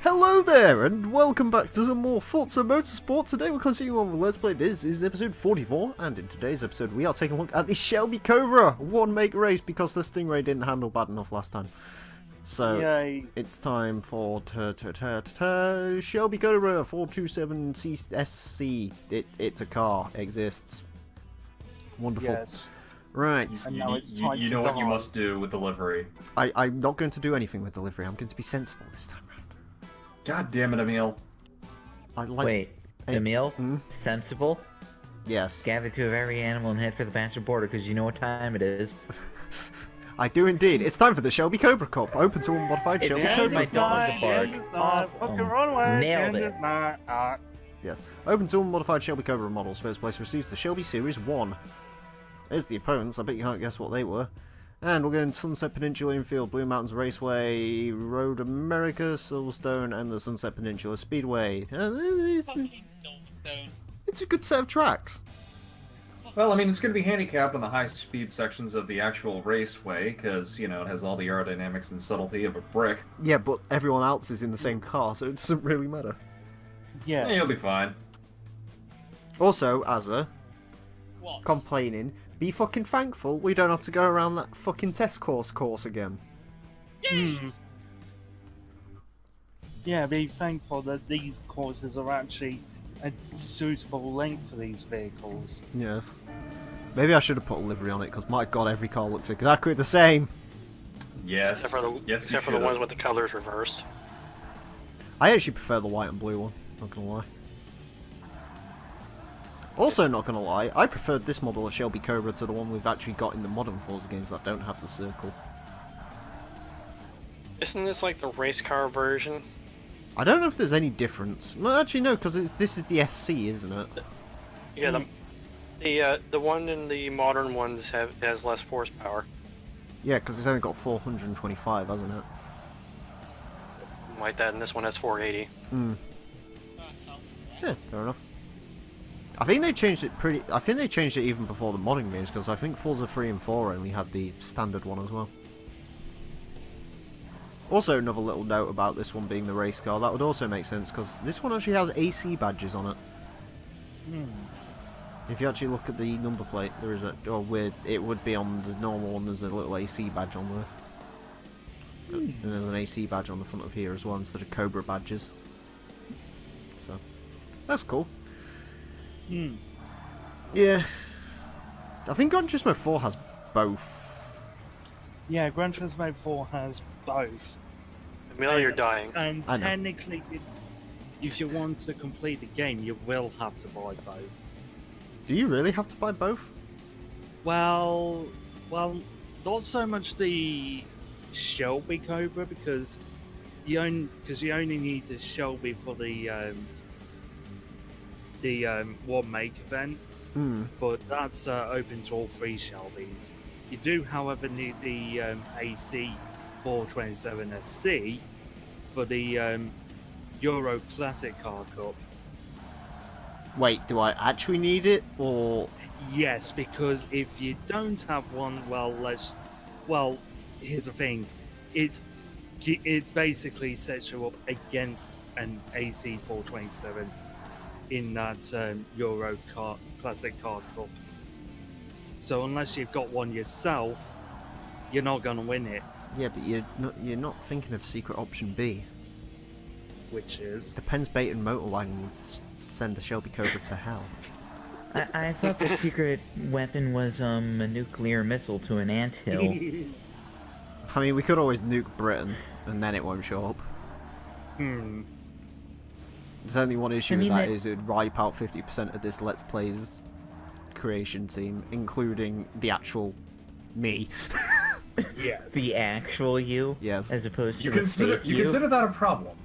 Hello there, and welcome back to some more Forza Motorsport. Today we're continuing on with Let's Play. This is episode 44, and in today's episode we are taking a look at the Shelby Cobra one-make race because the Stingray didn't handle bad enough last time. So, Yay. It's time for Shelby Cobra 427 CSC. It's a car, it exists. Wonderful. Yes. Right. And now it's time you to know what die. you must do with delivery. I'm not going to do anything with delivery, I'm going to be sensible this time round. God damn it, Emile. Wait, Emile? Sensible? Yes. Gather to a very animal and head for the bastard border because you know what time it is. I do indeed. It's time for the Shelby Cobra Cup. Open to unmodified It's Shelby time Cobra. my dog to bark. Awesome. Nailed it. Yes. Open to unmodified Shelby Cobra models. First place receives the Shelby Series 1. There's the opponents. I bet you can't guess what they were. And we're going to Sunset Peninsula Infield, Blue Mountains Raceway, Road America, Silverstone, and the Sunset Peninsula Speedway. It's a good set of tracks. Well, I mean, it's going to be handicapped on the high-speed sections of the actual raceway, because, you know, it has all the aerodynamics and subtlety of a brick. Yeah, but everyone else is in the same car, so it doesn't really matter. Yes. Yeah, you'll be fine. Also, Azza, What? complaining, be fucking thankful we don't have to go around that fucking test course again. Hmm. Yeah, be thankful that these courses are actually a suitable length for these vehicles. Yes. Maybe I should have put a livery on it, because my god, every car looks exactly the same. Yes. Except for the ones with the colors reversed. I actually prefer the white and blue one, not gonna lie. Also, not gonna lie, I preferred this model of Shelby Cobra to the one we've actually got in the modern Forza games that don't have the circle. Isn't this like the race car version? I don't know if there's any difference. Well, actually no, because this is the SC, isn't it? Yeah, the one in the modern ones has less horsepower. Yeah, because it's only got 425, hasn't it? Like that, and this one has 480. Yeah, fair enough. I think they changed it I think they changed it even before the modern games, because I think Forza 3 and 4 only had the standard one as well. Also, another little note about this one being the race car, that would also make sense, because this one actually has AC badges on it. If you actually look at the number plate, there is it would be on the normal one, there's a little AC badge on there. And there's an AC badge on the front of here as well, instead of Cobra badges. So, that's cool. Yeah. I think Gran Turismo 4 has both. Yeah, Gran Turismo 4 has both. Emile, you're dying. And I know. technically, if you want to complete the game, you will have to buy both. Do you really have to buy both? Well, not so much the Shelby Cobra because you only need the Shelby for the one make event, but that's open to all three Shelbys. You do, however, need the AC 427 SC for the Euro Classic Car Cup. Wait, do I actually need it, or...? Yes, because if you don't have one, well, here's the thing. It basically sets you up against an AC 427 in that Euro Classic Car Cup. So unless you've got one yourself, you're not going to win it. Yeah, but you're not thinking of secret option B. Which is? Depends bait and motorwagon would send the Shelby Cobra to hell. I thought the secret weapon was a nuclear missile to an anthill. I mean, we could always nuke Britain, and then it won't show up. There's only one issue with that, is it would wipe out 50% of this Let's Plays creation team, including the actual me. Yes. The actual you? Yes. As opposed to You the consider fake you? that a problem?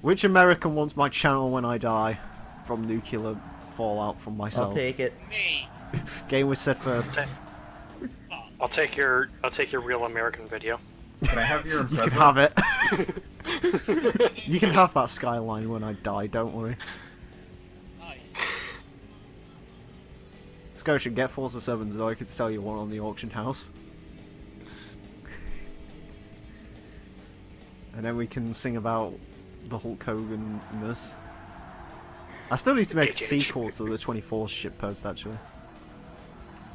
Which American wants my channel when I die from nuclear fallout from myself? I'll take it. Me. Game was said first. I'll take your real American video. Can I have your You impressive? can have it. You can have that skyline when I die, don't worry. Nice. Scotia, get Forza 7s so I could sell you one on the auction house. and then we can sing about the Hulk Hogan-ness. I still need to make a sequel to the 24 ship post, actually.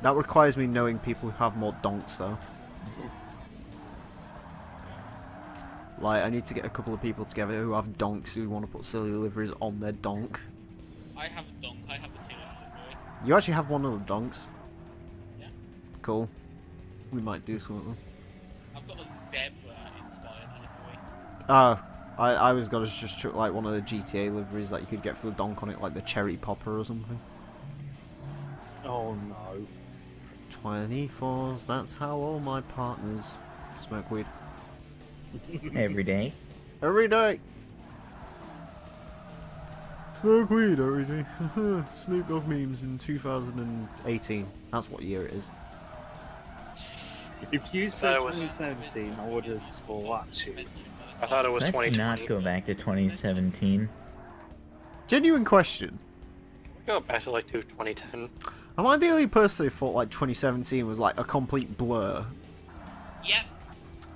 That requires me knowing people who have more donks, though. Like, I need to get a couple of people together who have donks who want to put silly liveries on their donk. I have a donk, I have a silly livery. You actually have one of the donks? Yeah. Cool. We might do something. I've got a zebra inspired livery. Oh, I was gonna just chuck like one of the GTA liveries that you could get for the donk on it, like the cherry popper or something. Oh no. 24s, that's how all my partners smoke weed. Every day. Every day! Smoke weed every day. Snoop Dogg memes in 2018. That's what year it is. If you said That was- 2017, I would have slapped you. I thought it was Let's 2020. not go back to 2017. Genuine question. Go back to like 2010. Am I the only person who thought like 2017 was like a complete blur? Yep.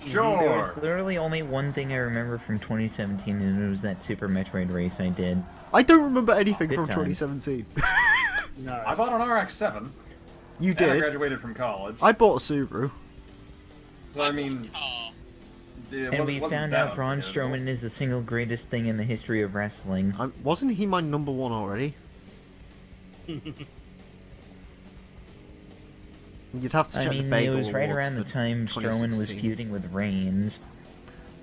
There was Sure. literally only one thing I remember from 2017, and it was that Super Metroid race I did. I don't remember anything Good from time. 2017. No. I bought an RX-7. You And I did. graduated from college. I bought a Subaru. So I mean, Car. And we found out Braun Strowman is the single greatest thing in the history of wrestling. Wasn't he my number one already? You'd have to check I the mean, it Bagel was right Awards around the for time Strowman was 2016. feuding with Reigns.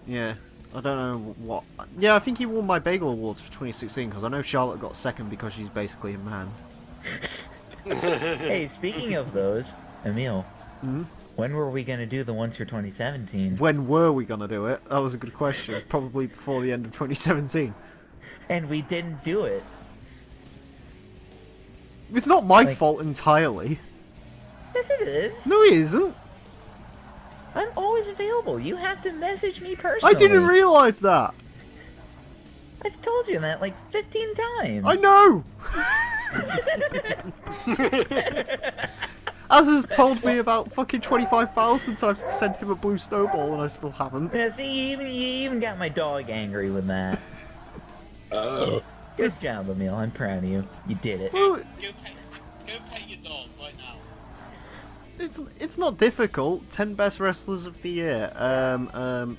Yeah, I don't know what. Yeah, I think he won my Bagel Awards for 2016 because I know Charlotte got second because she's basically a man. Hey, speaking of those, Emile, Hmm? when were we gonna do the ones for 2017? When were we gonna do it? That was a good question. Probably before the end of 2017. And we didn't do it. It's not my Like- fault entirely. Yes, it is. No, it isn't. I'm always available. You have to message me personally. I didn't realize that. I've told you that like 15 times. I know. Az has told me about fucking 25,000 times to send him a blue snowball, and I still haven't. Yeah, see, you even got my dog angry with that. Good job, Emile. I'm proud of you. You did it. Well, Go pet your dog right now. it's not difficult. 10 best wrestlers of the year. Braun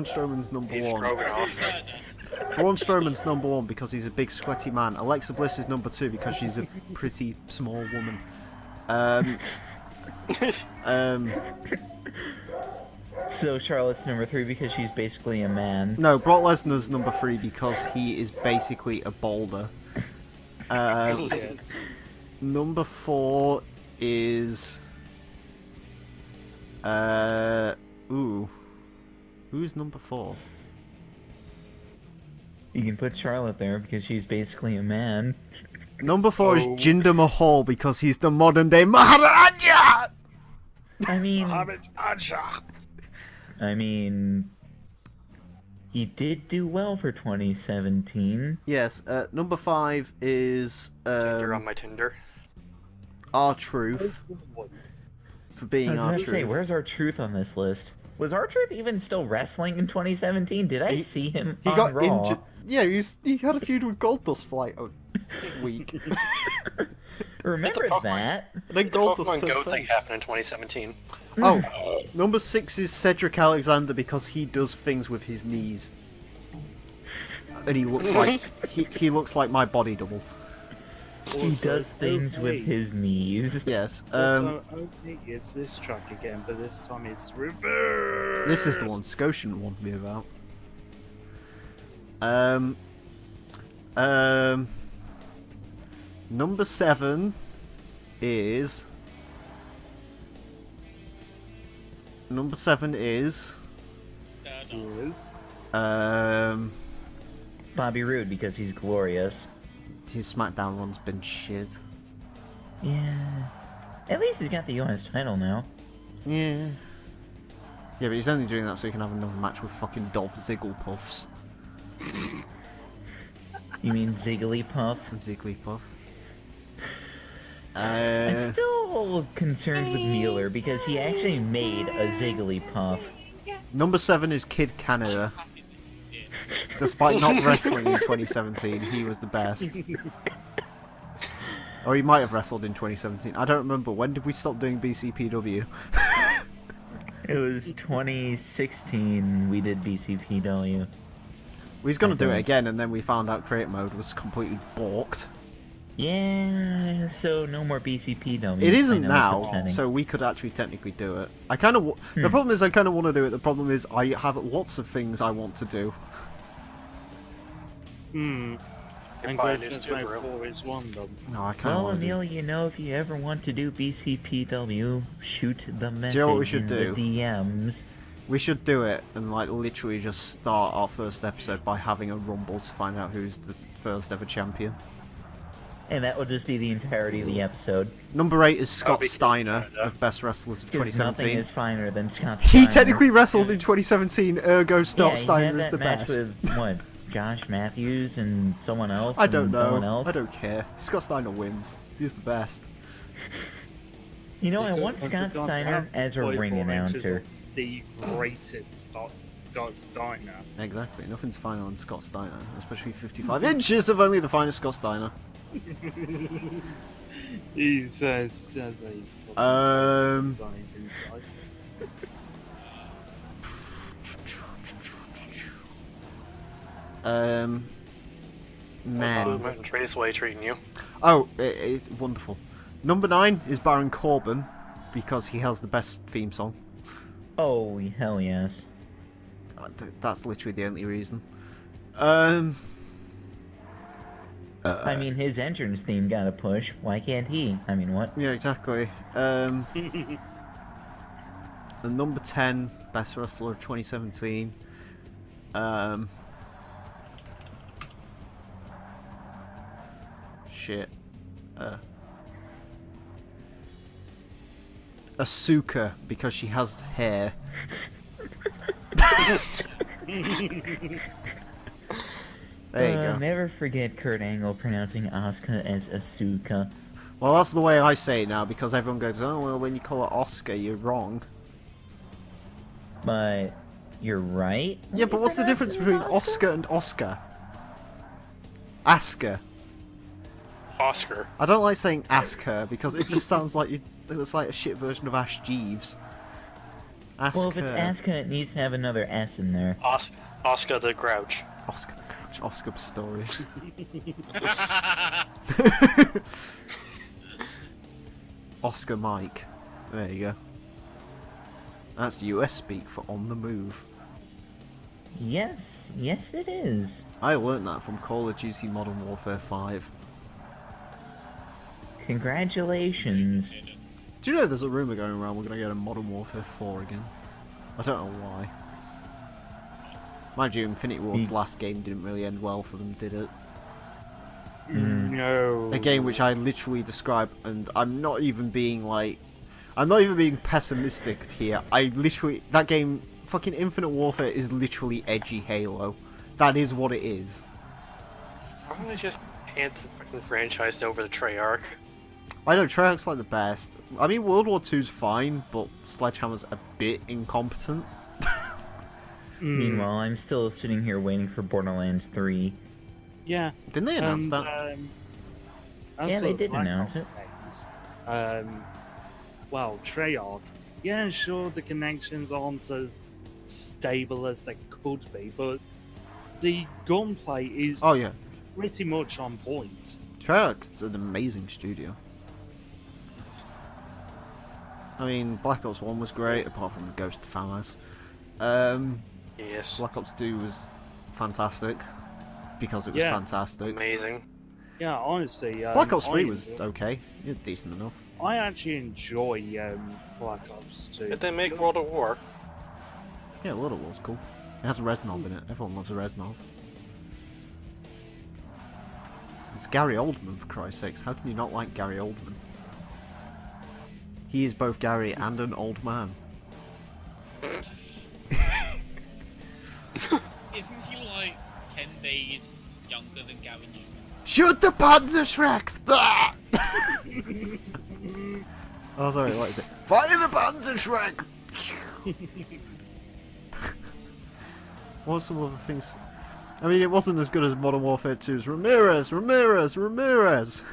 Strowman's number He's one. Stroganoff. Braun Strowman's number one because he's a big sweaty man. Alexa Bliss is number two because she's a pretty small woman. So Charlotte's number 3 because she's basically a man. No, Brock Lesnar's number three because he is basically a boulder. Yes. Number 4 is who's number 4? You can put Charlotte there because she's basically a man. Number 4 is Oh. Jinder Mahal because he's the modern day Maharaja. I mean, Muhammad Aja. he did do well for 2017. Yes. Number 5 is You're on my Tinder. R-Truth for I being was about to say, R-Truth. where's our truth on this list? Was R-Truth even still wrestling in 2017? Did I see him He on got Raw? injured. Yeah, he had a feud with Goldust for like a week. Remember Pokemon. that? And then The Goldust Pokemon turned Go thing face. happened in 2017. Oh, number 6 is Cedric Alexander because he does things with his knees, and he looks like he looks like my body double. He does things with his knees. Yes. Also, okay, it's this track again, but this time it's reverse. This is the one Scotian wanted me about. Number 7 is. Number 7 is. Is. Bobby Roode because he's glorious. His SmackDown run's been shit. Yeah. At least he's got the US title now. Yeah. Yeah, but he's only doing that so he can have another match with fucking Dolph Zigglepuffs. You mean Zigglypuff? And Zigglypuff. I'm still concerned with Mueller because he actually made a Zigglypuff. Number 7 is Kid Canada. I'm happy with it. Despite not wrestling in 2017, he was the best. Or he might have wrestled in 2017. I don't remember. When did we stop doing BCPW? It was 2016 we did BCPW. We was going to do it again, and then we found out create mode was completely balked. Yeah, so no more BCPW. It isn't I know, it's now, upsetting. so we could actually technically do it. I kind of. The problem is I kind of want to do it. The problem is I have lots of things I want to do. And buy a Ghost new Turismo Subaru. 4 is one of them. No, I kind of Well, want to Emile, you know, if you ever want to do BCPW, shoot the message you know what we should in do? the DMs. We should do it and like literally just start our first episode by having a rumble to find out who's the first ever champion. And that will just be the entirety of the episode. Number 8 is Scott be Steiner Canada. of Best Wrestlers of Because nothing 2017. is finer than Scott He Steiner. technically wrestled in 2017, ergo yeah, Scott he Steiner had is that the match best. with, what, Josh Matthews and someone else? I don't and Someone know. else? I don't care. Scott Steiner wins. He's the best. You know, I Because want Scott Scott Steiner as a 44 ring inches announcer. of the greatest Scott Steiner. Exactly. Nothing's finer than Scott Steiner, especially 55 inches of only the finest Scott Steiner. He says a fucking Um, size inside. Man. Movement and Traceway treating you. Oh, wonderful. Number 9 is Baron Corbin because he has the best theme song. Oh, hell yes. That's literally the only reason. I mean, his entrance theme got a push. Why can't he? I mean, what? Yeah, exactly. And number 10, Best Wrestler of 2017. Shit. Asuka, because she has hair. There you go. Never forget Kurt Angle pronouncing Asuka as Asuka. Well, that's the way I say it now, because everyone goes, oh, well, when you call it Oscar, you're wrong. But you're right. Yeah, but what's the difference between Oscar and Oscar? Asker. Oscar. I don't like saying ask her, because it just sounds like it's like a shit version of Ash Jeeves. Ask Well, if her. it's Asuka, it needs to have another S in there. Oscar the Grouch. Oscar the Crouch, Oscar Pistorius. Oscar Mike. There you go. That's US speak for on the move. Yes, yes it is. I learnt that from Call of Duty Modern Warfare 5. Congratulations. Do you know there's a rumour going around we're going to get a Modern Warfare 4 again? I don't know why. Mind you, Infinity Ward's last game didn't really end well for them, did it? No. A game which I literally describe, and I'm not even being like... I'm not even being pessimistic here. That game, fucking Infinite Warfare, is literally edgy Halo. That is what it is. Why don't they just hand the fucking franchise over to Treyarch? I know, Treyarch's like the best. I mean, World War II's fine, but Sledgehammer's a bit incompetent. Meanwhile, I'm still sitting here waiting for Borderlands 3. Yeah. Didn't they announce And, that? as Yeah, they for did Black announce Ops games, well, Treyarch, yeah, sure, the connections aren't as stable as they could be, but the gunplay is Oh yeah, pretty much on point. Treyarch's an amazing studio. I mean, Black Ops 1 was great, apart from Ghost of FAMAS. Yes. Black Ops 2 was fantastic, because it was Yeah. fantastic. Amazing. Yeah, honestly, Black Ops 3 I- was okay, it was decent enough. I actually enjoy Black Ops 2. Did they make World of War? Yeah, World of War's cool. It has a Reznov in it, everyone loves a Reznov. It's Gary Oldman, for Christ's sakes, how can you not like Gary Oldman? He is both Gary and an old man. Isn't he like 10 days younger than Gary Newman? Shoot the Panzerschrecks! Oh, sorry, what is it? Fire the Panzerschreck! What are some other things? I mean, it wasn't as good as Modern Warfare 2's Ramirez, Ramirez, Ramirez,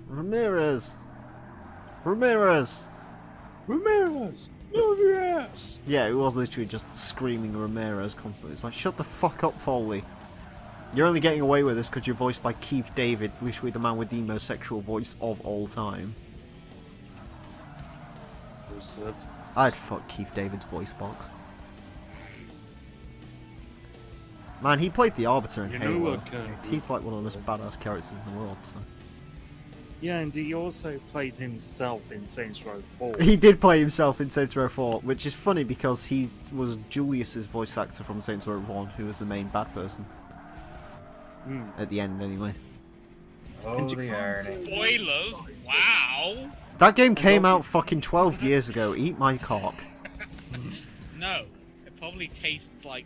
Ramirez, Ramirez. Ramirez! Ramirez! Yeah, it was literally just screaming Ramirez constantly. It's like, shut the fuck up, Foley. You're only getting away with this because you're voiced by Keith David, literally the man with the most sexual voice of all time. I'd fuck Keith David's voice box. Man, he played the Arbiter in You know Halo. what kind of- He's like one of the most badass characters in the world, so. Yeah, and he also played himself in Saints Row 4. He did play himself in Saints Row 4, which is funny because he was Julius's voice actor from Saints Row 1, who was the main bad person. At the end, anyway. Oh, the irony. Spoilers! Wow! That game came out fucking 12 years ago. Eat my cock. No, it probably tastes like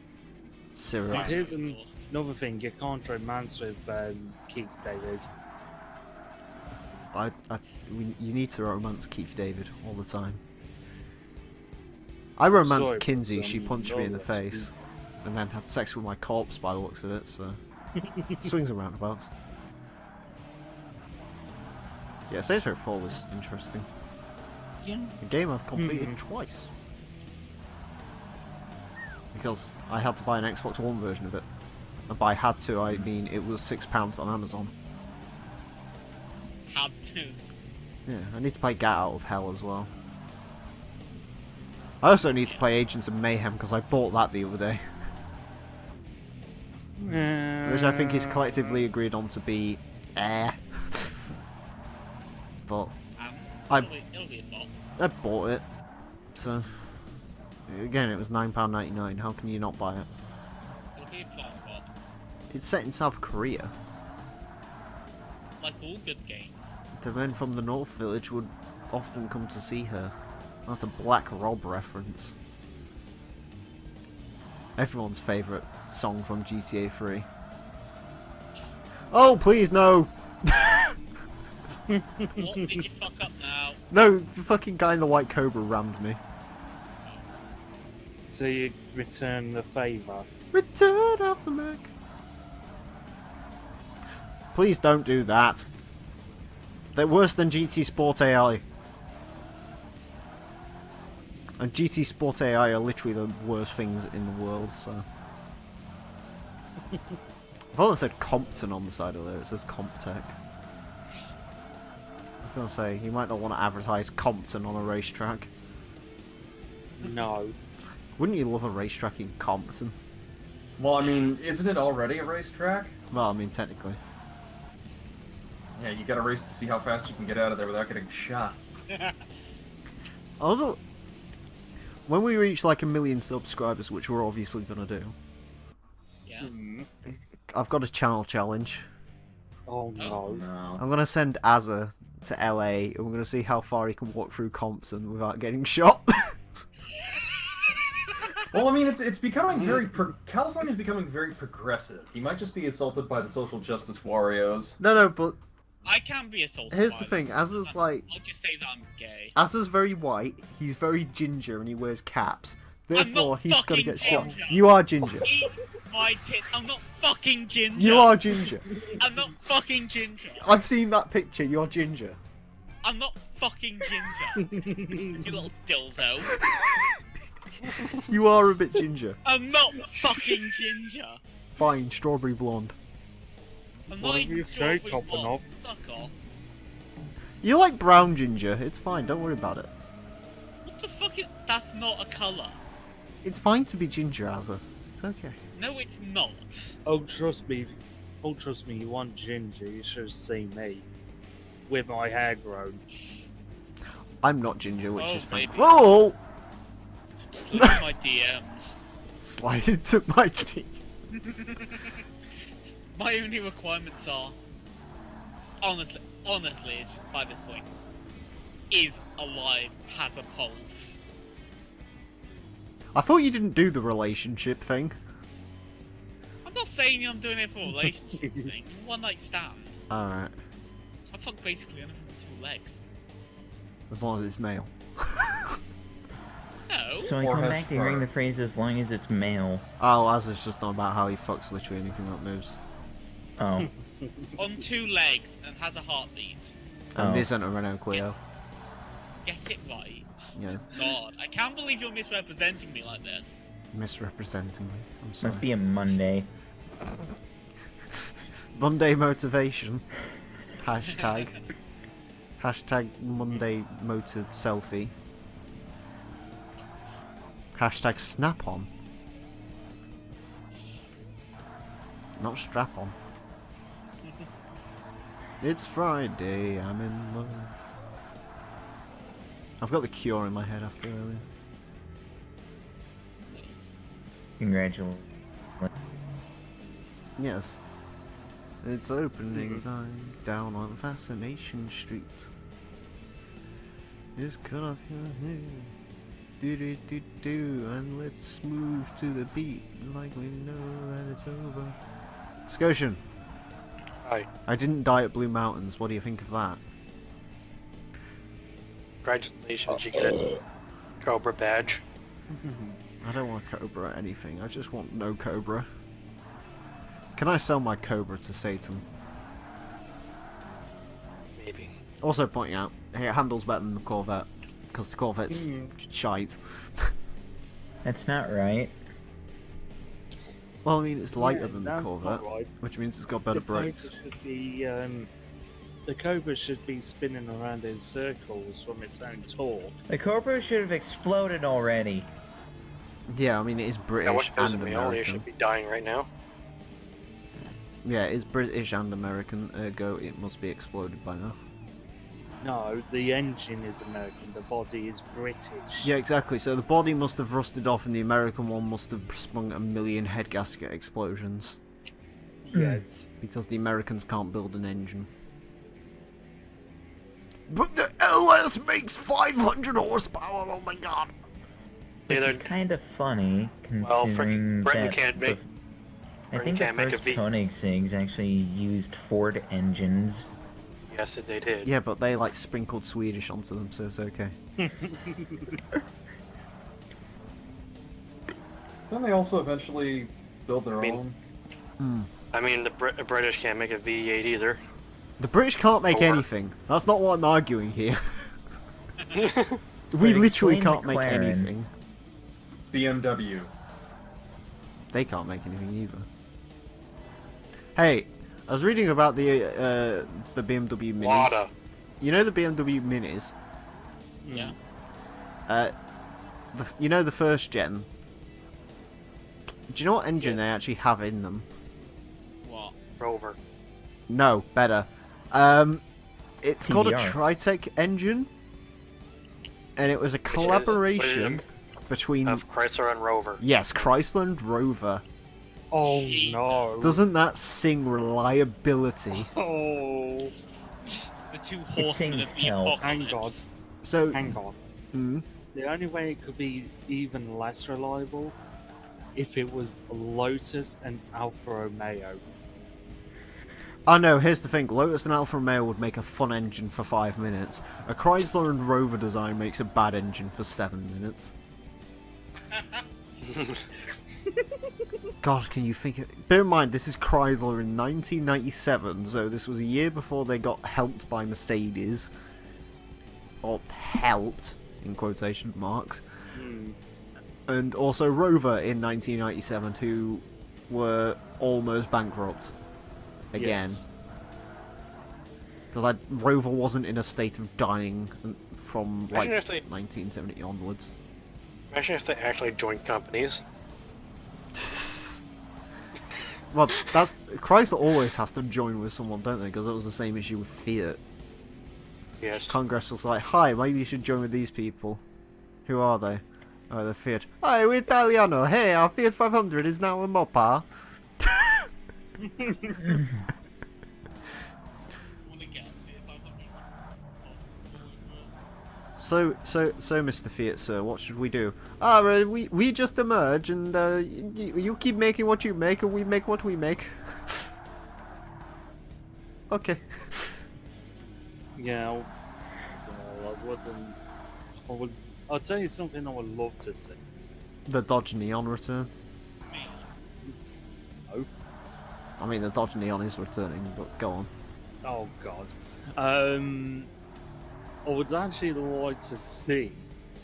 Syrup. And here's exhaust. another thing, you can't romance with Keith David. You need to romance Keith David all the time. I romanced Sorry, Kinsey. but, She punched me in the face, and then had sex with my corpse by the looks of it. So swings and roundabouts. Yeah, Saints Row 4 was interesting. Yeah. A game I've completed twice. Because I had to buy an Xbox One version of it. And by had to, I mean it was £6 on Amazon. Had to. Yeah, I need to play Get Out of Hell as well. I also need to play Agents of Mayhem because I bought that the other day. Which I think is collectively agreed on to be but It'll be a bot. I bought it. So again, it was £9.99. How can you not buy it? It'll be a fun bot. It's set in South Korea. Like all good games. The men from the North Village would often come to see her. That's a Black Rob reference. Everyone's favourite song from GTA 3. Oh, please, no! What did you fuck up now? No, the fucking guy in the white Cobra rammed me. So you return the favour. Return of the Mac. Please don't do that. They're worse than GT Sport AI. And GT Sport AI are literally the worst things in the world, so. I've only said Compton on the side of there, it says Comptech. I was gonna say, you might not want to advertise Compton on a racetrack. No. Wouldn't you love a racetrack in Compton? Well, I mean, isn't it already a racetrack? Well, I mean, technically. Yeah, you gotta race to see how fast you can get out of there without getting shot. Although, when we reach like 1 million subscribers, which we're obviously gonna do, Yeah. I've got a channel challenge. Oh no. No. I'm gonna send Azza to LA, and we're gonna see how far he can walk through Compton without getting shot. Well, I mean, it's becoming very California's becoming very progressive. He might just be assaulted by the social justice warriors. No, but I can be assaulted. here's by the them. thing: Azza's like, I'll just say that I'm gay. Azza's very white. He's very ginger, and he wears caps. Therefore, not he's gonna fucking get shot. ginger. You are ginger. Eat my tits. I'm not fucking ginger. You are ginger. I'm not fucking ginger. I've seen that picture. You're ginger. I'm not fucking ginger. You little dildo. You are a bit ginger. I'm not fucking ginger. Fine, strawberry blonde. I'm What not did you even say, strawberry Copper blonde. Knob? Fuck off. You like brown ginger. It's fine. Don't worry about it. What the fuck is... That's not a colour. It's fine to be ginger, Azza. It's okay. No, it's not. Oh trust me, you want ginger, you should have seen me. With my hair grown. I'm not ginger, which Oh, is fine. maybe. Whoa! Look at my DMs. Slide into my teeth. My only requirements are... Honestly, it's, by this point, is alive, has a pulse. I thought you didn't do the relationship thing. I'm not saying I'm doing it for a relationship thing. One night stand. Alright. I fuck basically anything with 2 legs. As long as it's male. No. So I Or come has back to hearing fur. the phrase as long as it's male. Oh, as it's just not about how he fucks literally anything that moves. Oh. On 2 legs and has a heartbeat. And Oh. isn't a Renault Clio. Get it right. Yes. God, I can't believe you're misrepresenting me like this. Misrepresenting me. I'm sorry. Must be a Monday. Monday motivation. Hashtag. Hashtag Monday motor selfie. Hashtag snap on. Not strap on. It's Friday, I'm in love. I've got the Cure in my head after earlier. Congratulations. Yes. It's opening time down on Fascination Street. Just cut off your hair. Do, and let's move to the beat like we know that it's over. Scotian, Hi. I didn't die at Blue Mountains. What do you think of that? Congratulations, you get a Cobra badge. I don't want Cobra or anything. I just want no Cobra. Can I sell my Cobra to Satan? Maybe. Also pointing out, it handles better than the Corvette. Because the Corvette's shite. That's not right. Well, I mean, it's lighter Yeah, than the that's not Corvette, right. which means it's got better The Cobra brakes. should be, the Cobra should be spinning around in circles from its own torque. The Cobra should have exploded already. Yeah, I mean, it is Yeah, British what goes and in Emile? You American. should be dying right now. Yeah, it is British and American, ergo it must be exploded by now. No, the engine is American, the body is British. Yeah, exactly. So the body must have rusted off and the American one must have sprung a million head gasket explosions. Yes. Because the Americans can't build an engine. But the LS makes 500 horsepower, oh my god! Which Either- is kind of funny, Well, considering Britain that can't make- I Britain think the can't make a first V. Koenigseggs actually used Ford engines. Yes, they did. Yeah, but they like sprinkled Swedish onto them, so it's okay. Then they also eventually build their I mean- own. I mean, the British can't make a V8 either. The British can't make Or- anything. That's not what I'm arguing here. We But literally explain can't make McLaren. anything. BMW. They can't make anything either. Hey, I was reading about the BMW Minis. Lada. You know the BMW Minis? Yeah. You know the first gen? Do you know what engine Yes. they actually have in them? What? Rover. No, better. It's called a TBR. Tritec engine, and it was a Which is- collaboration between Of Chrysler and Rover. yes, Chrysler and Rover. Oh Jesus. no. Doesn't that sing reliability? Oh. The 2 horsemen sings of the hell. Hang apocalypse. So, Hang on. mm, The only way it could be even less reliable if it was Lotus and Alfa Romeo. oh no, here's the thing: Lotus and Alfa Romeo would make a fun engine for 5 minutes. A Chrysler and Rover design makes a bad engine for 7 minutes. God, can you think of... Bear in mind, this is Chrysler in 1997, so this was a year before they got helped by Mercedes. Or helped, in quotation marks. Hmm. And also Rover in 1997, who were almost bankrupt. Again. Yes. Because Rover wasn't in a state of dying from, like, Imagine if they- 1970 onwards. Imagine if they actually joined companies. Well, that Chrysler always has to join with someone, don't they? Because that was the same issue with Fiat. Yes. Congress was like, "Hi, maybe you should join with these people." Who are they? Oh, they're Fiat. Hi, we're Italiano. Hey, our Fiat 500 is now a Mopar. Wanna get it, 500. So, Mr. Fiat, sir, what should we do? We just emerge, and you keep making what you make, and we make what we make. Okay. Yeah. Well, I would I'll tell you something I would love to see. The Dodge Neon return. Me. No. I mean, the Dodge Neon is returning, but go on. Oh God. I would actually like to see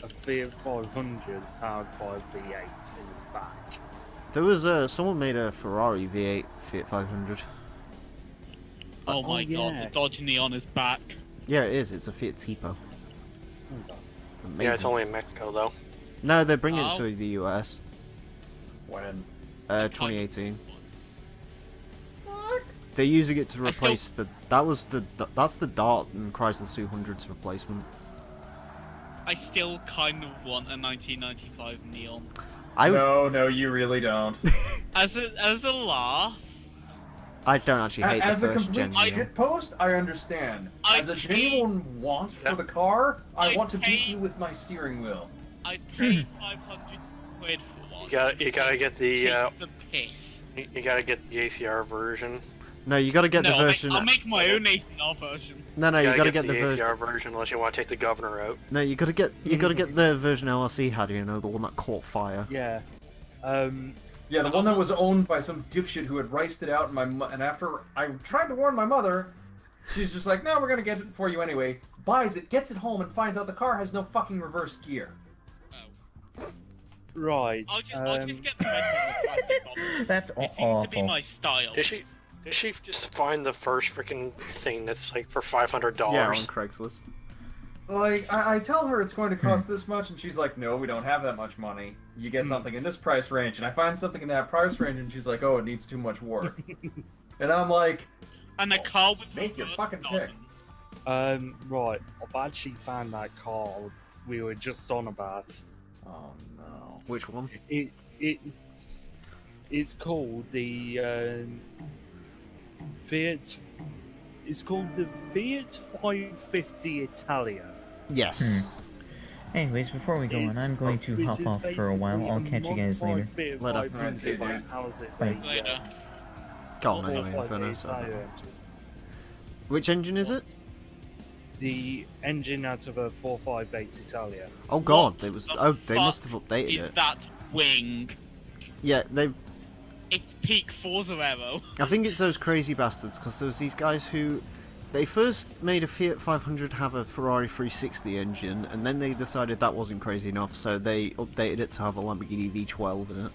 a Fiat 500 powered by a V8 in the back. There was someone made a Ferrari V8 Fiat 500. Oh my god, yeah. the Dodge Neon is back. Yeah, it is. It's a Fiat Tipo. Oh God. Amazing. Yeah, it's only in Mexico though. No, they're bringing it Oh. to the US. When? 2018. They're using it to I still- replace that's the Dart and Chrysler 200's replacement. I still kind of want a 1995 Neon. No, you really don't. As a laugh, I don't actually hate As the a first complete gen. shit post, I understand. I As a paid- genuine want for Yep. the car, I I want to beat paid- you with my steering wheel. I paid 500 quid for one. You gotta get the Take the piss. you gotta get the ACR version. No, you gotta get No, the version. I'll make my own ACR version. No, you gotta get the the version. ACR version unless you want to take the governor out. No, you gotta get the version LSE had, you know, the one that caught fire. Yeah. Yeah, the one that was owned by some dipshit who had riced it out, and after I tried to warn my mother, she's just like, "No, we're gonna get it for you anyway." Buys it, gets it home, and finds out the car has no fucking reverse gear. Oh. Right. I'll just get the red one with plastic bottom. That's It seems to be awful. my style. Did she just find the first freaking thing that's like for $500? Yeah, on Craigslist. Like, I tell her it's going to cost this much, and she's like, "No, we don't have that much money. You get something in this price range." And I find something in that price range, and she's like, "Oh, it needs too much work." And I'm like, And a car with Make your reverse fucking pick. doesn't. Right. I've actually found that car we were just on about. "Oh no." Which one? It's called the Fiat. It's called the Fiat 550 Italia. Yes. Anyways, before we go on, I'm going to hop off for a while. I'll catch you guys later. Later. Alright, see you, dude. How's it? Bye. Later. Go on anyway, Inferno. So. Which engine is it? The engine out of a 458 Italia. Oh god, What it was. the Oh, they fuck must have updated Is it. that wing? Yeah, they. It's peak Forza Aero. I think it's those crazy bastards because there was these guys who. They first made a Fiat 500 have a Ferrari 360 engine, and then they decided that wasn't crazy enough, so they updated it to have a Lamborghini V12 in it.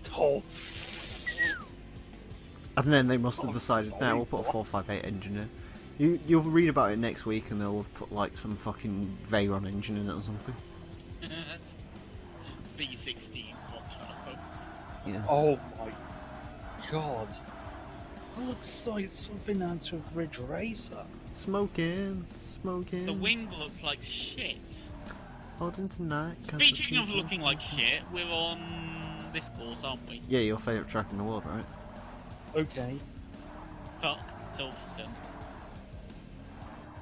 Tough. And then they must have I'm decided, sorry, now we'll put a what? 458 engine in. You'll read about it next week, and they'll put like some fucking Veyron engine in it or something. B16 hot turbo. Yeah. Oh my god. That looks like something out of Ridge Racer. Smoking. The wing looks like shit. Holding tonight. 'cause the Speaking of people- looking like shit, we're on this course, aren't we? Yeah, your favourite track in the world, right? Okay. Fuck Silverstone.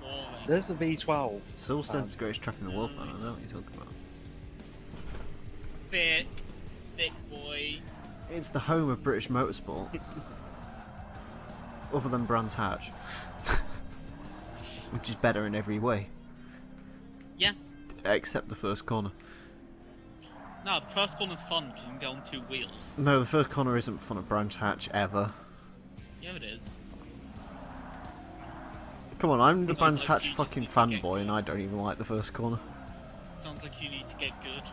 Boring. There's the V12. Silverstone's the greatest track in the world, man. I know what you're talking about. Thick boy. It's the home of British motorsport. Other than Brands Hatch. Which is better in every way. Yeah. Except the first corner. No, the first corner's fun because you can go on 2 wheels. No, the first corner isn't fun at Brands Hatch ever. Yeah, it is. Come on, I'm the Sounds Brands like Hatch you fucking just need to get fanboy and good. I don't even like the first corner. Sounds like you need to get good.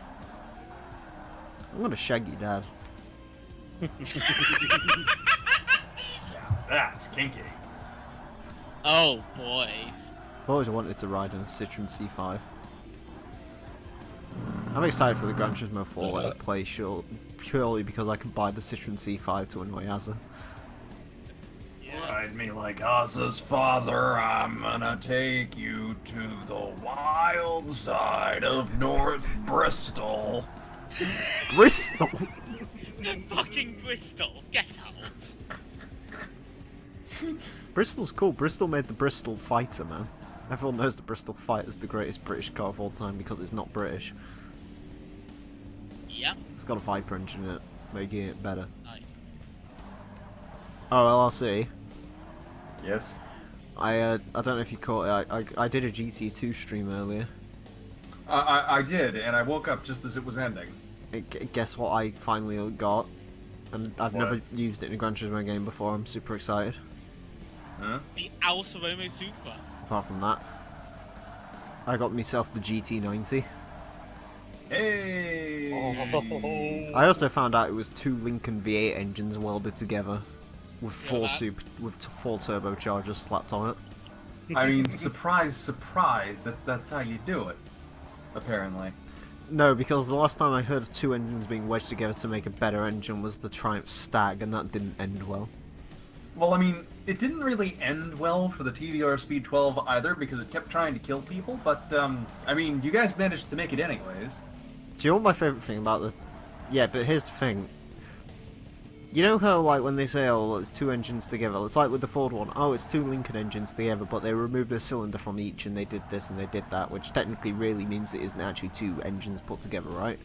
I'm gonna shag your dad. That's kinky. Oh boy. I've always wanted to ride in a Citroen C5. I'm excited for the Gran Turismo 4 Let's Play purely because I can buy the Citroen C5 to annoy Azza. Ride me like Oz's father, I'm gonna take you to the wild side of North Bristol. Bristol! Fucking Bristol, get out. Bristol's cool. Bristol made the Bristol Fighter, man. Everyone knows the Bristol Fighter's the greatest British car of all time because it's not British. Yep, It's got a Viper engine in it, making it better. nice. Oh, LRC. Yes. I don't know if you caught it. I did a GT2 stream earlier. I did, and I woke up just as it was ending. Guess what I finally got? And I've What? never used it in a Gran Turismo game before. I'm super excited. Huh? The Alfa Romeo Supra. Apart from that, I got myself the GT90. Hey! I also found out it was 2 Lincoln V8 engines welded together with four turbochargers slapped on it. I mean, surprise, surprise, that's how you do it, apparently. No, because the last time I heard of 2 engines being wedged together to make a better engine was the Triumph Stag, and that didn't end well. Well, I mean, it didn't really end well for the TVR Speed 12 either, because it kept trying to kill people, but, I mean, you guys managed to make it anyways. Do you know what my favourite thing about the... Yeah, but here's the thing. You know how, like, when they say, oh, well, it's 2 engines together, it's like with the Ford one, oh, it's 2 Lincoln engines together, but they removed a cylinder from each, and they did this and they did that, which technically really means it isn't actually 2 engines put together, right?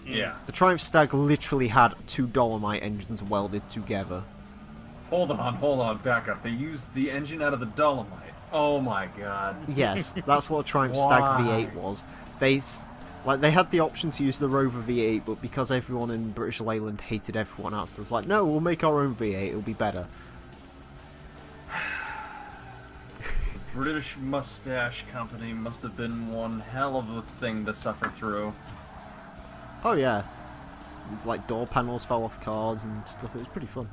Yeah. The Triumph Stag literally had 2 Dolomite engines welded together. Hold on, back up. They used the engine out of the Dolomite. Oh my god. Yes, that's what a Triumph Stag V8 was. They had the option to use the Rover V8, but because everyone in British Leyland hated everyone else, it was like, no, we'll make our own V8, it'll be better. British Mustache Company must have been one hell of a thing to suffer through. Oh yeah. It's like door panels fell off cars and stuff, it was pretty fun.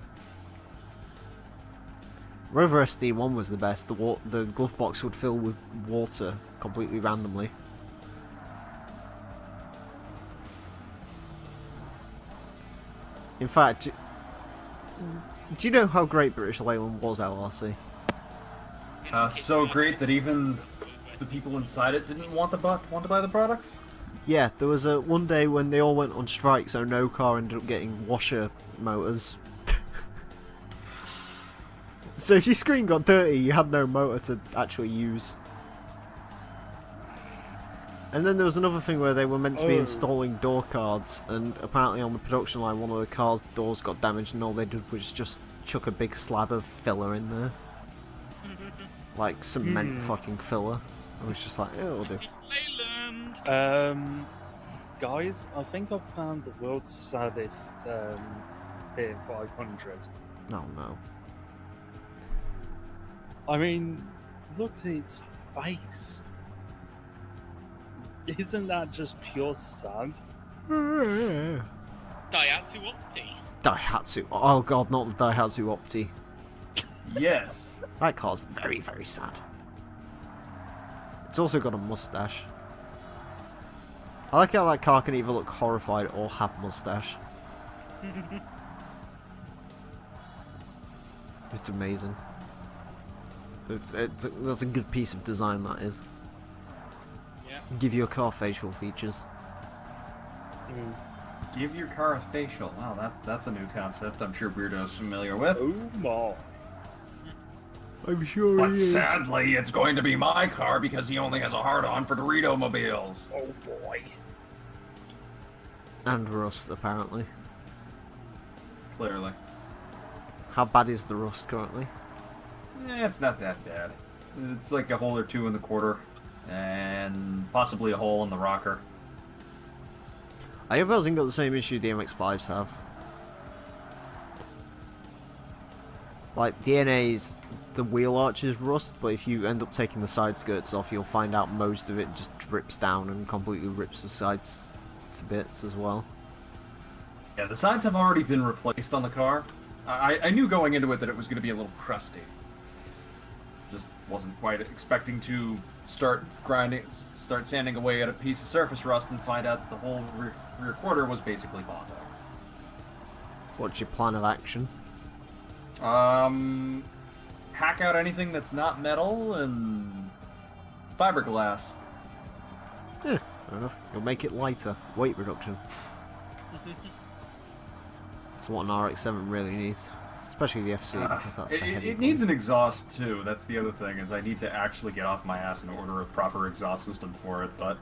Rover SD1 was the best. The glove box would fill with water completely randomly. In fact, do you know how great British Leyland was, LRC? So great that even the people inside it didn't want to buy the products? Yeah, there was one day when they all went on strike, so no car ended up getting washer motors. So if your screen got dirty, you had no motor to actually use. And then there was another thing where they were meant to be installing door cards, and apparently on the production line one of the car's doors got damaged and all they did was just chuck a big slab of filler in there. Like cement fucking filler. I was just like, oh, it'll do. Guys, I think I've found the world's saddest Fiat 500. Oh no. I mean, look at its face. Isn't that just pure sad? Daihatsu Opti. Daihatsu. Oh god, not the Daihatsu Opti. Yes. That car's very, very sad. It's also got a mustache. I like how that car can either look horrified or have mustache. It's amazing. That's a good piece of design, that is. Yeah. Give your car facial features. Give your car a facial. Wow, that's a new concept I'm sure Beardo's familiar with. Oh my. I'm sure But sadly, it's going to be my car because he only has a hard-on for Dorito mobiles. Oh boy. And rust, apparently. Clearly. How bad is the rust currently? It's not that bad. It's like a hole or two in the quarter, and possibly a hole in the rocker. I hope it hasn't got the same issue the MX-5s have. Like, the NA's, the wheel arches rust, but if you end up taking the side skirts off, you'll find out most of it just drips down and completely rips the sides to bits as well. Yeah, the sides have already been replaced on the car. I knew going into it that it was going to be a little crusty. Just wasn't quite expecting to start sanding away at a piece of surface rust and find out that the whole rear quarter was basically Bondo. What's your plan of action? Hack out anything that's not metal and fiberglass. Yeah, fair enough. You'll make it lighter. Weight reduction. That's what an RX-7 really needs. Especially the FC, because that's the heavy it needs an exhaust too. That's the other thing, is I need to actually get off my ass and order a proper exhaust system for it, but...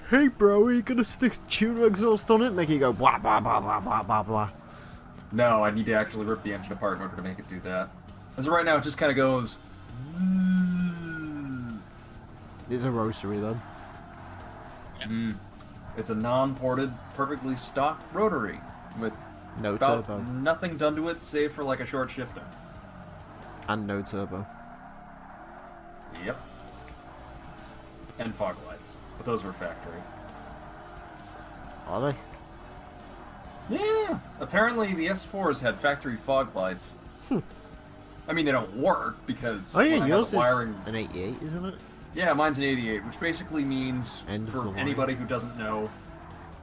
Hey bro, are you gonna stick tuner exhaust on it? Make it go blah blah blah blah blah blah blah. No, I need to actually rip the engine apart in order to make it do that. As of right now, it just kind of goes... It's a rotary then. It's a non-ported, perfectly stock rotary with No about turbo. nothing done to it save for like a short shifter. And no turbo. Yep. And fog lights, but those were factory. Are they? Yeah. Apparently the S4s had factory fog lights. I mean, they don't work because Oh yeah, when I had yours the is wiring. an 88, isn't it? Yeah, mine's an 88, which basically means, End of the for line. anybody who doesn't know,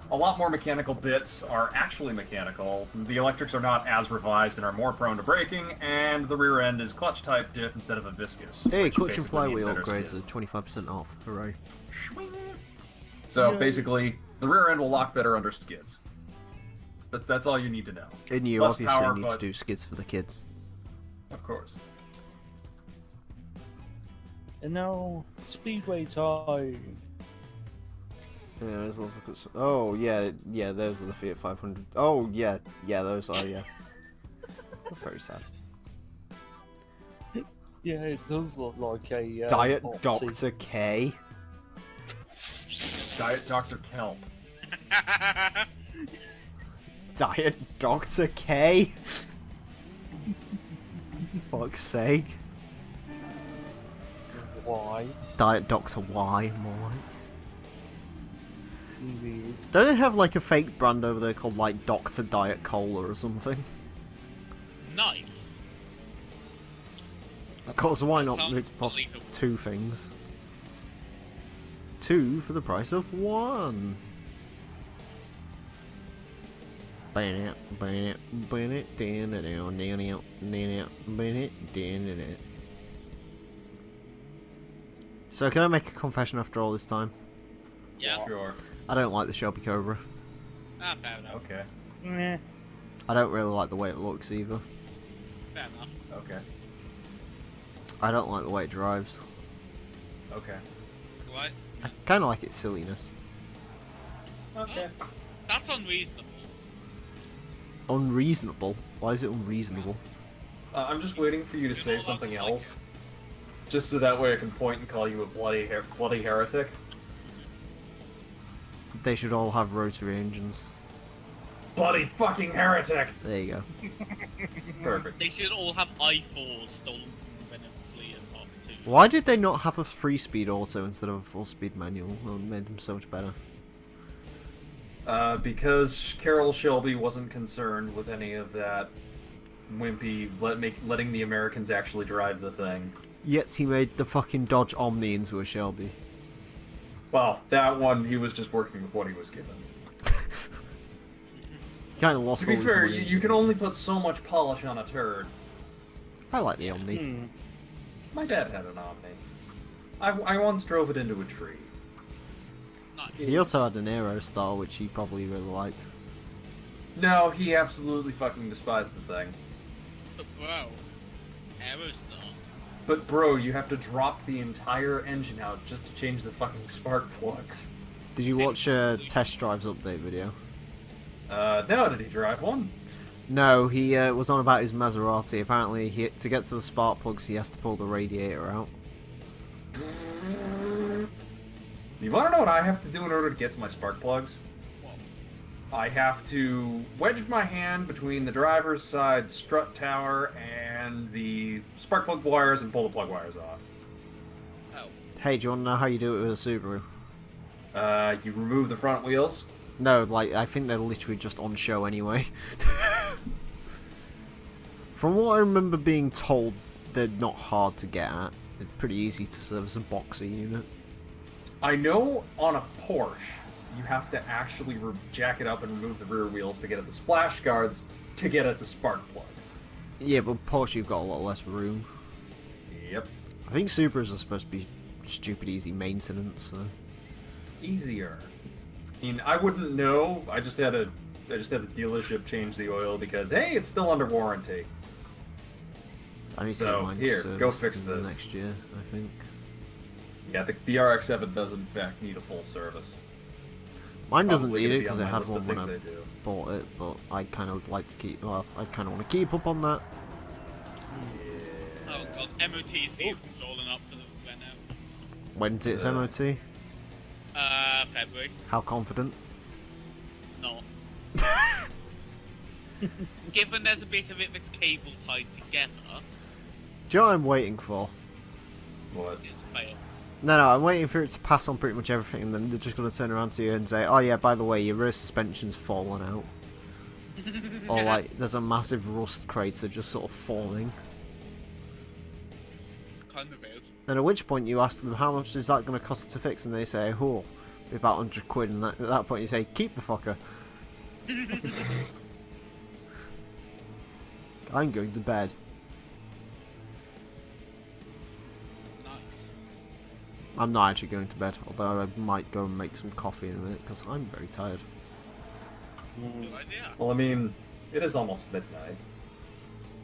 a lot more mechanical bits are actually mechanical. The electrics are not as revised and are more prone to breaking, and the rear end is clutch type diff instead of a viscous. Hey, which clutch and basically means flywheel better upgrades skid. are 25% off. Hooray. So basically, the rear end will lock better under skids. That's all you need to know. And you Less obviously power, need but- to do skids for the kids. Of course. And now, Speedway time. Yeah, let's look at oh, yeah, those are the Fiat 500. Oh, yeah, those are, yeah. That's very sad. Yeah, it does look like a Diet Nazi. Dr. K. Diet Dr. Kelp. Diet Dr. K. Fuck's sake. Why? Diet Dr. Y, more like. Weird. Don't they have like a fake brand over there called like Dr. Diet Cola or something? Nice. Of course, why not Sounds make off believable. 2 things? 2 for the price of 1. So can I make a confession after all this time? Yeah. Sure. I don't like the Shelby Cobra. Ah, fair enough. Okay. Meh. I don't really like the way it looks either. Fair enough. Okay. I don't like the way it drives. Okay. Right. I kind of like its silliness. Okay. That's unreasonable. Unreasonable? Why is it unreasonable? I'm just waiting for you to You say know, something like- else. Just so that way I can point and call you a bloody heretic. They should all have rotary engines. Bloody fucking heretic! There you go. Perfect. They should all have i4s stolen from Venom Fleet and Mark II. Why did they not have a 3-speed auto instead of a 4-speed manual? It would have made them so much better. Because Carol Shelby wasn't concerned with any of that wimpy letting the Americans actually drive the thing. Yet he made the fucking Dodge Omni into a Shelby. Well, that one he was just working with what he was given. Kind of lost To be all his fair, money. you can only put so much polish on a turd. I like the Omni. Hmm. My dad had an Omni. I once drove it into a tree. Nice. He also had an Aerostar, which he probably really liked. No, he absolutely fucking despised the thing. But bro, Aerostar. But bro, you have to drop the entire engine out just to change the fucking spark plugs. Did you watch Test Drive's update video? No, did he drive one? No, he was on about his Maserati. Apparently, to get to the spark plugs, he has to pull the radiator out. You wanna know what I have to do in order to get to my spark plugs? What? I have to wedge my hand between the driver's side strut tower and the spark plug wires and pull the plug wires off. Oh. Hey, do you want to know how you do it with a Subaru? You remove the front wheels. No, like, I think they're literally just on show anyway. From what I remember being told, they're not hard to get at. They're pretty easy to service a Boxer unit. I know on a Porsche, you have to actually jack it up and remove the rear wheels to get at the splash guards to get at the spark plugs. Yeah, but Porsche, you've got a lot less room. Yep. I think Subarus are supposed to be stupid easy maintenance, so... Easier. I mean, I wouldn't know. I just had the dealership change the oil because, hey, it's still under warranty. I need to So, get mine here, go serviced fix in the this. next year, I think. Yeah, the RX-7 does in fact need a full service. Mine doesn't Probably need gonna it be because on I my had list one of when things I I do. bought it, but I kind of like to keep. Well, I kind of want to keep up on that. Oh god, MOT season's rolling up for the Renault. When's its MOT? February. How confident? Not. Given there's a bit of it, this cable tied together, Do you know what I'm waiting for? What? it's fail. No, I'm waiting for it to pass on pretty much everything, and then they're just going to turn around to you and say, oh yeah, by the way, your rear suspension's fallen out. Or like, there's a massive rust crater just sort of forming. Kind of weird. And at which point you ask them, how much is that going to cost to fix? And they say, oh, be about 100 quid. And at that point you say, keep the fucker. I'm going to bed. Nice. I'm not actually going to bed, although I might go and make some coffee in a minute, because I'm very tired. Good idea. Well, I mean, it is almost midnight.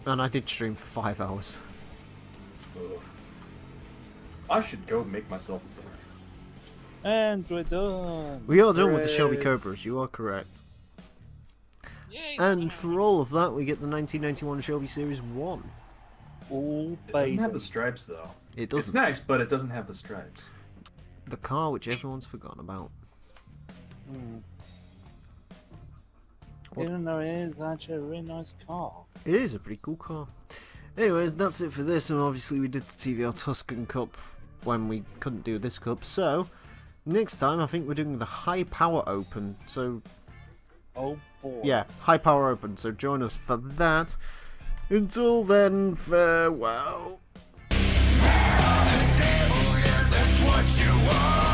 And I did stream for 5 hours. Ugh. I should go make myself a dinner. And we're done. We are done with the Shelby Hooray. Cobras, you are correct. Yay. And for all of that, we get the 1991 Shelby Series 1. All It doesn't have baby. the stripes, though. It It's doesn't. nice, but it doesn't have the stripes. The car which everyone's forgotten about. Mm. What? Even though it is actually a really nice car. It is a pretty cool car. Anyways, that's it for this, and obviously we did the TVR Tuscan Cup when we couldn't do this cup, so next time I think we're doing the High Power Open, so Oh boy. yeah, High Power Open, so join us for that. Until then, farewell. That's what you are.